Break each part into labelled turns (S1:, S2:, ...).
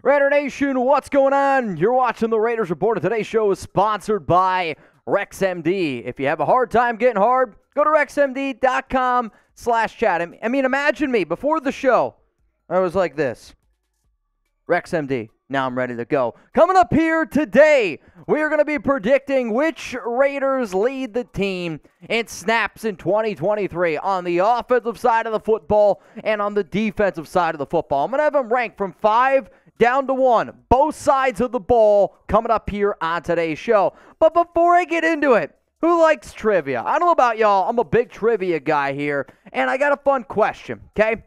S1: Raider Nation, what's going on? You're watching the Raiders Report, and today's show is sponsored by RexMD. If you have a hard time getting hard, go to rexmd.com/chat. I mean, imagine me before the show. I was like this. RexMD. Now I'm ready to go. Coming up here today, we are going to be predicting which Raiders lead the team in snaps in 2023 on the offensive side of the football and on the defensive side of the football. I'm going to have them ranked from 5 down to 1, both sides of the ball coming up here on today's show. But before I get into it, who likes trivia? I don't know about y'all. I'm a big trivia guy here, and I got a fun question, okay?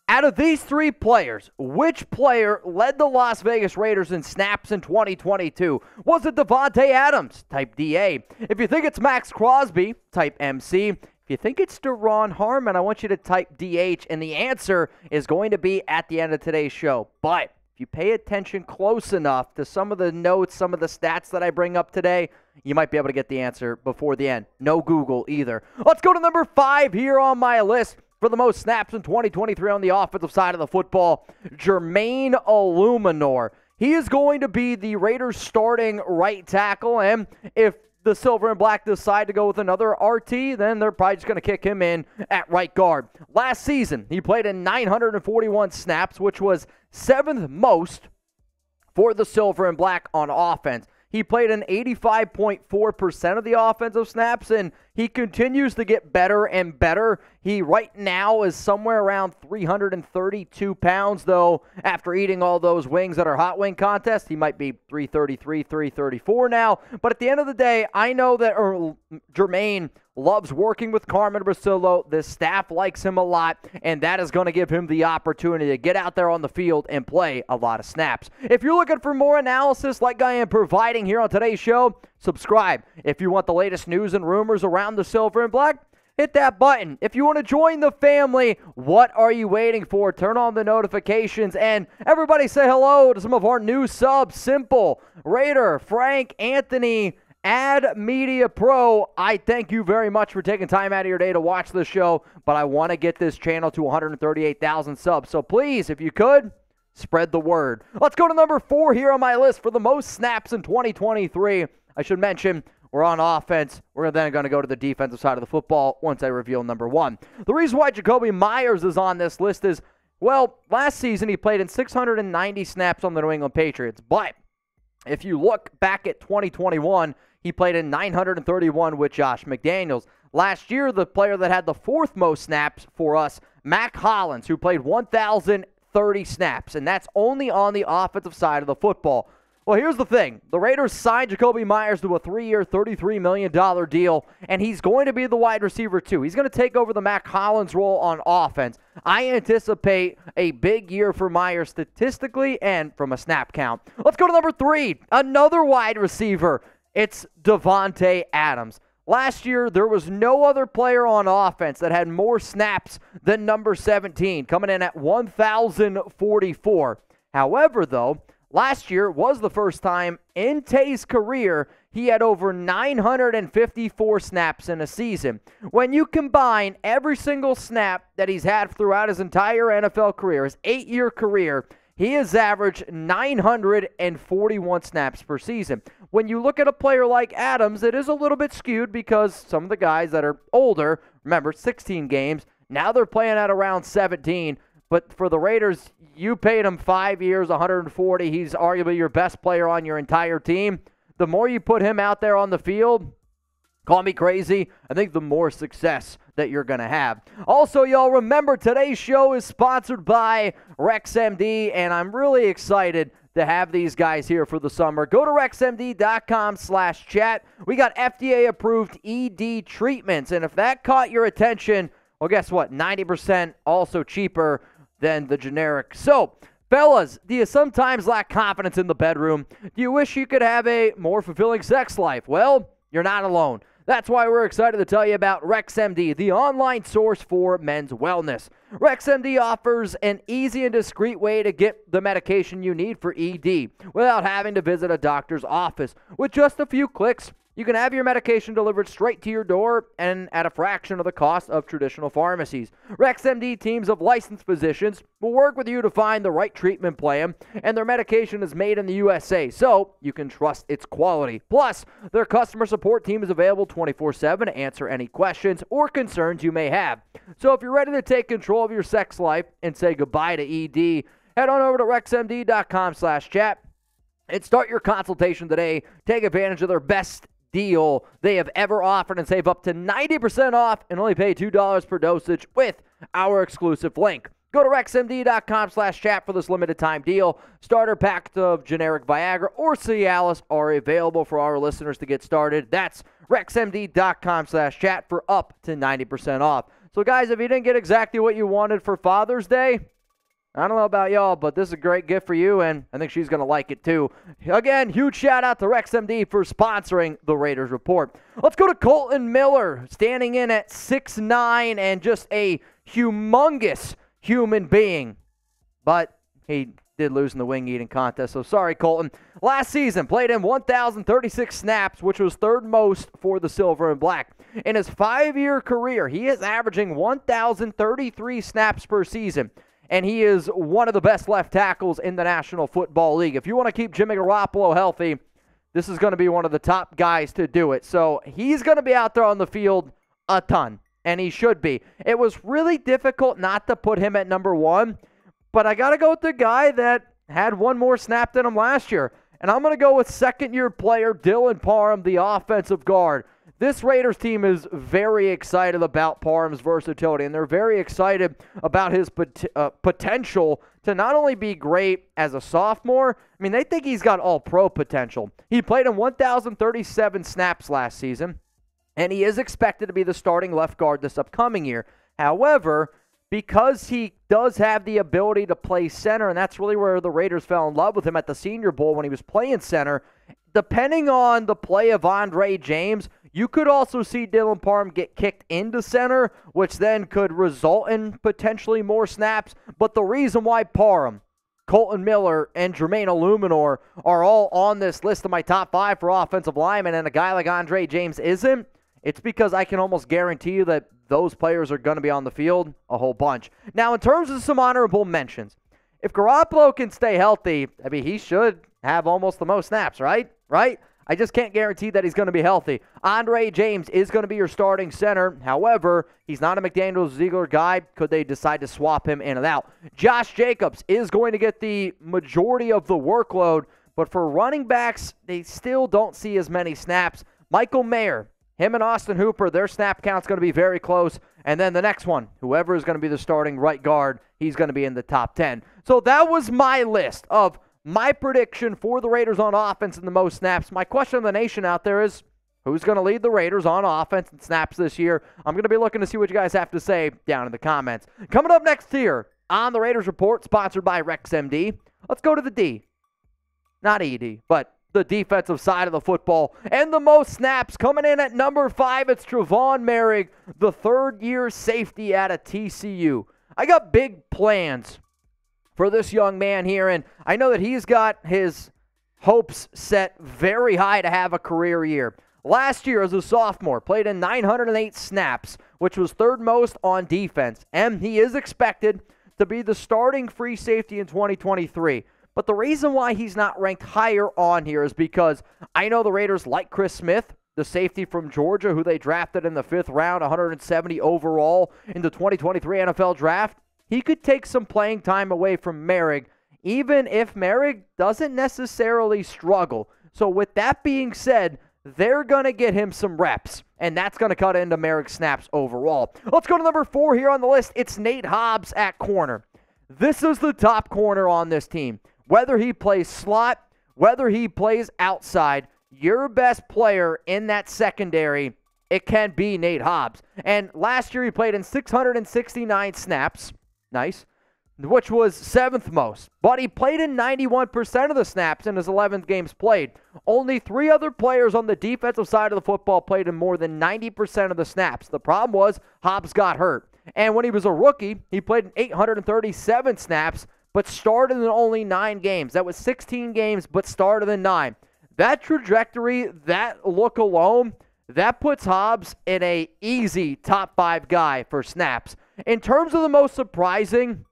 S1: Out of these 3 players, which player led the Las Vegas Raiders in snaps in 2022? Was it Davante Adams? Type DA. If you think it's Maxx Crosby, type MC. If you think it's De'Ron Harmon, I want you to type DH, and the answer is going to be at the end of today's show. But if you pay attention close enough to some of the notes, some of the stats that I bring up today, you might be able to get the answer before the end. No Google either. Let's go to number 5 here on my list. For the most snaps in 2023 on the offensive side of the football, Jermaine Eluemunor. He is going to be the Raiders' starting right tackle, and if the Silver and Black decide to go with another RT, then they're probably just going to kick him in at right guard. Last season, he played in 941 snaps, which was 7th most for the Silver and Black on offense. He played in 85.4% of the offensive snaps, and he continues to get better and better. He right now is somewhere around 332 pounds, though after eating all those wings at our hot wing contest, he might be 333, 334 now. But at the end of the day, I know that Jermaine loves working with Carmen Bracillo. The staff likes him a lot, and that is going to give him the opportunity to get out there on the field and play a lot of snaps. If you're looking for more analysis like I am providing here on today's show, subscribe. If you want the latest news and rumors around the Silver and Black, hit that button. If you want to join the family, what are you waiting for? Turn on the notifications, and everybody say hello to some of our new subs. Simple, Raider, Frank, Anthony, Ad Media Pro. I thank you very much for taking time out of your day to watch the show, but I want to get this channel to 138,000 subs. So please, if you could, spread the word. Let's go to number 4 here on my list for the most snaps in 2023. I should mention, we're on offense. We're then going to go to the defensive side of the football once I reveal number 1. The reason why Jakobi Meyers is on this list is, well, last season he played in 690 snaps on the New England Patriots, but if you look back at 2021, he played in 931 with Josh McDaniels. Last year, the player that had the 4th most snaps for us, Mack Hollins, who played 1,030 snaps, and that's only on the offensive side of the football. Well, here's the thing. The Raiders signed Jakobi Meyers to a 3-year, $33 million deal, and he's going to be the wide receiver too. He's going to take over the Mack Hollins role on offense. I anticipate a big year for Meyers statistically and from a snap count. Let's go to number 3, another wide receiver. It's Davante Adams. Last year, there was no other player on offense that had more snaps than number 17, coming in at 1,044. However, though, last year was the first time in Tay's career he had over 954 snaps in a season. When you combine every single snap that he's had throughout his entire NFL career, his 8-year career, he has averaged 941 snaps per season. When you look at a player like Adams, it is a little bit skewed because some of the guys that are older, remember, 16 games, now they're playing at around 17. But for the Raiders, you paid him 5 years, 140. He's arguably your best player on your entire team. The more you put him out there on the field, call me crazy, I think the more success that you're going to have. Also, y'all, remember today's show is sponsored by RexMD, and I'm really excited to have these guys here for the summer. Go to rexmd.com/chat. We got FDA-approved ED treatments, and if that caught your attention, well, guess what? 90% also cheaper than the generic. So, fellas, do you sometimes lack confidence in the bedroom? Do you wish you could have a more fulfilling sex life? Well, you're not alone. That's why we're excited to tell you about RexMD, the online source for men's wellness. RexMD offers an easy and discreet way to get the medication you need for ED without having to visit a doctor's office. With just a few clicks, You can have your medication delivered straight to your door and at a fraction of the cost of traditional pharmacies. RexMD teams of licensed physicians will work with you to find the right treatment plan, and their medication is made in the USA, so you can trust its quality. Plus, their customer support team is available 24/7 to answer any questions or concerns you may have. So if you're ready to take control of your sex life and say goodbye to ED, head on over to rexmd.com/chat and start your consultation today. Take advantage of their best deal they have ever offered and save up to 90% off and only pay $2 per dosage with our exclusive link. Go to rexmd.com/chat for this limited time deal. Starter packs of generic Viagra or Cialis are available for our listeners to get started. That's rexmd.com/chat for up to 90% off. So guys, if you didn't get exactly what you wanted for Father's Day, I don't know about y'all, but this is a great gift for you, and I think she's going to like it too. Again, huge shout out to RexMD for sponsoring the Raiders Report. Let's go to Kolton Miller, standing in at 6'9" and just a humongous human being. But he did lose in the wing eating contest, so sorry, Kolton. Last season, played in 1,036 snaps, which was third most for the Silver and Black. In his 5-year career, he is averaging 1,033 snaps per season. And he is one of the best left tackles in the National Football League. If you want to keep Jimmy Garoppolo healthy, this is going to be one of the top guys to do it. So he's going to be out there on the field a ton, and he should be. It was really difficult not to put him at number 1, but I got to go with the guy that had one more snap than him last year. And I'm going to go with second-year player Dylan Parham, the offensive guard. This Raiders team is very excited about Parham's versatility, and they're very excited about his potential to not only be great as a sophomore, I mean, they think he's got all-pro potential. He played in 1,037 snaps last season, and he is expected to be the starting left guard this upcoming year. However, because he does have the ability to play center, and that's really where the Raiders fell in love with him at the Senior Bowl when he was playing center, depending on the play of Andre James, you could also see Dylan Parham get kicked into center, which then could result in potentially more snaps. But the reason why Parham, Kolton Miller, and Jermaine Eluemunor are all on this list of my top 5 for offensive linemen and a guy like Andre James isn't, it's because I can almost guarantee you that those players are going to be on the field a whole bunch. Now, in terms of some honorable mentions, if Garoppolo can stay healthy, I mean, he should have almost the most snaps, right? I just can't guarantee that he's going to be healthy. Andre James is going to be your starting center. However, he's not a McDaniels-Ziegler guy. Could they decide to swap him in and out? Josh Jacobs is going to get the majority of the workload, but for running backs, they still don't see as many snaps. Michael Mayer, him and Austin Hooper, their snap count's going to be very close. And then the next one, whoever is going to be the starting right guard, he's going to be in the top 10. So that was my list of my prediction for the Raiders on offense in the most snaps. My question of the nation out there is, who's going to lead the Raiders on offense and snaps this year? I'm going to be looking to see what you guys have to say down in the comments. Coming up next here on the Raiders Report, sponsored by RexMD, let's go to the D. Not ED, but the defensive side of the football. And the most snaps coming in at number 5, it's Tre'von Moehrig, the third-year safety out of TCU. I got big plans for this young man here, and I know that he's got his hopes set very high to have a career year. Last year as a sophomore, played in 908 snaps, which was third most on defense, and he is expected to be the starting free safety in 2023. But the reason why he's not ranked higher on here is because I know the Raiders like Chris Smith, the safety from Georgia, who they drafted in the 5th round, 170 overall in the 2023 NFL Draft. He could take some playing time away from Moehrig, even if Moehrig doesn't necessarily struggle. So with that being said, they're going to get him some reps, and that's going to cut into Moehrig's snaps overall. Let's go to number 4 here on the list. It's Nate Hobbs at corner. This is the top corner on this team. Whether he plays slot, whether he plays outside, your best player in that secondary, it can be Nate Hobbs. And last year he played in 669 snaps. Nice. Which was 7th most. But he played in 91% of the snaps in his 11 games played. Only 3 other players on the defensive side of the football played in more than 90% of the snaps. The problem was Hobbs got hurt. And when he was a rookie, he played in 837 snaps, but started in only 9 games. That was 16 games, but started in 9. that trajectory, that look alone, that puts Hobbs in a easy top 5 guy for snaps. In terms of the most surprising,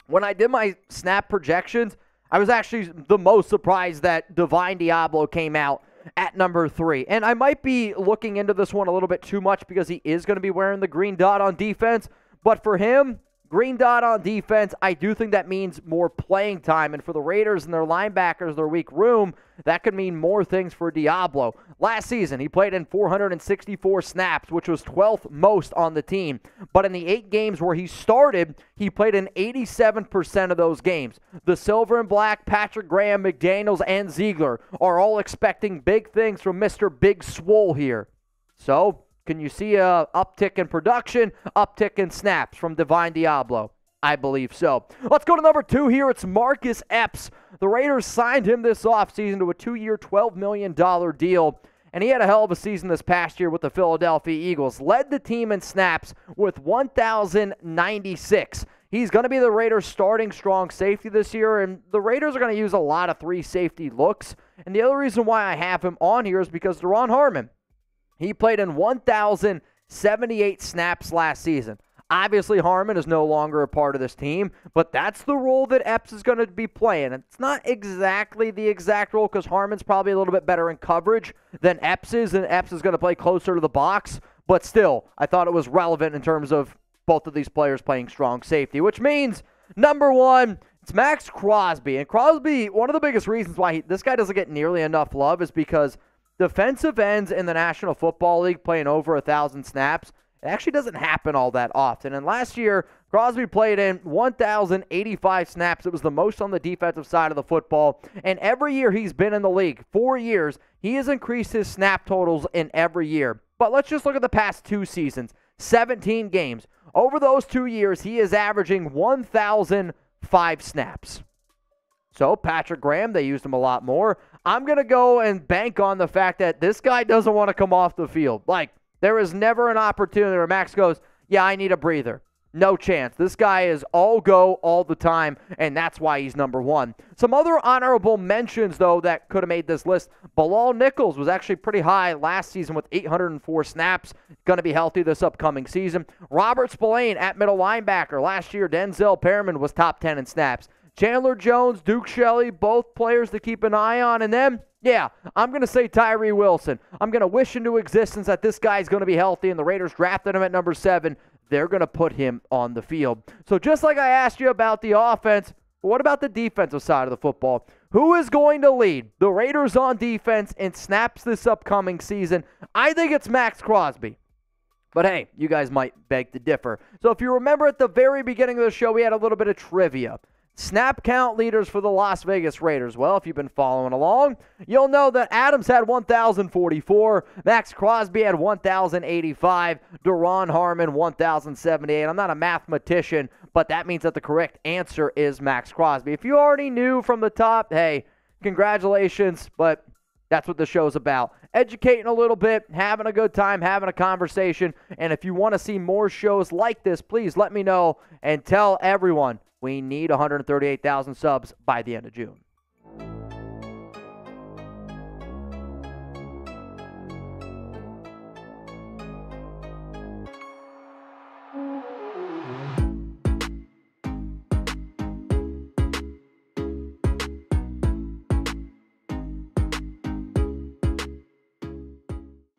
S1: when I did my snap projections, I was actually the most surprised that Deablo came out at number 3. And I might be looking into this one a little bit too much because he is going to be wearing the green dot on defense. But for him, green dot on defense, I do think that means more playing time. And for the Raiders and their linebackers, their weak room, that could mean more things for Deablo. Last season, he played in 464 snaps, which was 12th most on the team. But in the 8 games where he started, he played in 87% of those games. The Silver and Black, Patrick Graham, McDaniels, and Ziegler are all expecting big things from Mr. Big Swole here. So, can you see a uptick in production, uptick in snaps from Deablo? I believe so. Let's go to number 2 here. It's Marcus Epps. The Raiders signed him this offseason to a 2-year, $12 million deal, and he had a hell of a season this past year with the Philadelphia Eagles. Led the team in snaps with 1,096. He's going to be the Raiders' starting strong safety this year, and the Raiders are going to use a lot of 3 safety looks. And the other reason why I have him on here is because Ron Harmon, he played in 1,078 snaps last season. Obviously, Harmon is no longer a part of this team, but that's the role that Epps is going to be playing. And it's not exactly the exact role because Harmon's probably a little bit better in coverage than Epps is, and Epps is going to play closer to the box. But still, I thought it was relevant in terms of both of these players playing strong safety, which means, number 1, it's Maxx Crosby. And Crosby, one of the biggest reasons why this guy doesn't get nearly enough love is because defensive ends in the National Football League playing over 1,000 snaps, it actually doesn't happen all that often. And last year, Crosby played in 1,085 snaps. It was the most on the defensive side of the football. And every year he's been in the league, 4 years, he has increased his snap totals in every year. But let's just look at the past 2 seasons, 17 games. Over those 2 years, he is averaging 1,005 snaps. So Patrick Graham, they used him a lot more. I'm going to go and bank on the fact that this guy doesn't want to come off the field. Like, there is never an opportunity where Max goes, yeah, I need a breather. No chance. This guy is all go all the time, and that's why he's number 1. Some other honorable mentions, though, that could have made this list. Bilal Nichols was actually pretty high last season with 804 snaps. Going to be healthy this upcoming season. Robert Spillane at middle linebacker. Last year, Denzel Perriman was top 10 in snaps. Chandler Jones, Duke Shelley, both players to keep an eye on. And then, yeah, I'm going to say Tyree Wilson. I'm going to wish into existence that this guy's going to be healthy, and the Raiders drafted him at number 7. They're going to put him on the field. So just like I asked you about the offense, what about the defensive side of the football? Who is going to lead the Raiders on defense in snaps this upcoming season? I think it's Maxx Crosby. But hey, you guys might beg to differ. So if you remember at the very beginning of the show, we had a little bit of trivia. Snap count leaders for the Las Vegas Raiders. Well, if you've been following along, you'll know that Adams had 1,044, Maxx Crosby had 1,085, Ron Harmon 1,078. I'm not a mathematician, but that means that the correct answer is Maxx Crosby. If you already knew from the top, hey, congratulations, but that's what the show's about. Educating a little bit, having a good time, having a conversation, and if you want to see more shows like this, please let me know and tell everyone we need 138,000 subs by the end of June.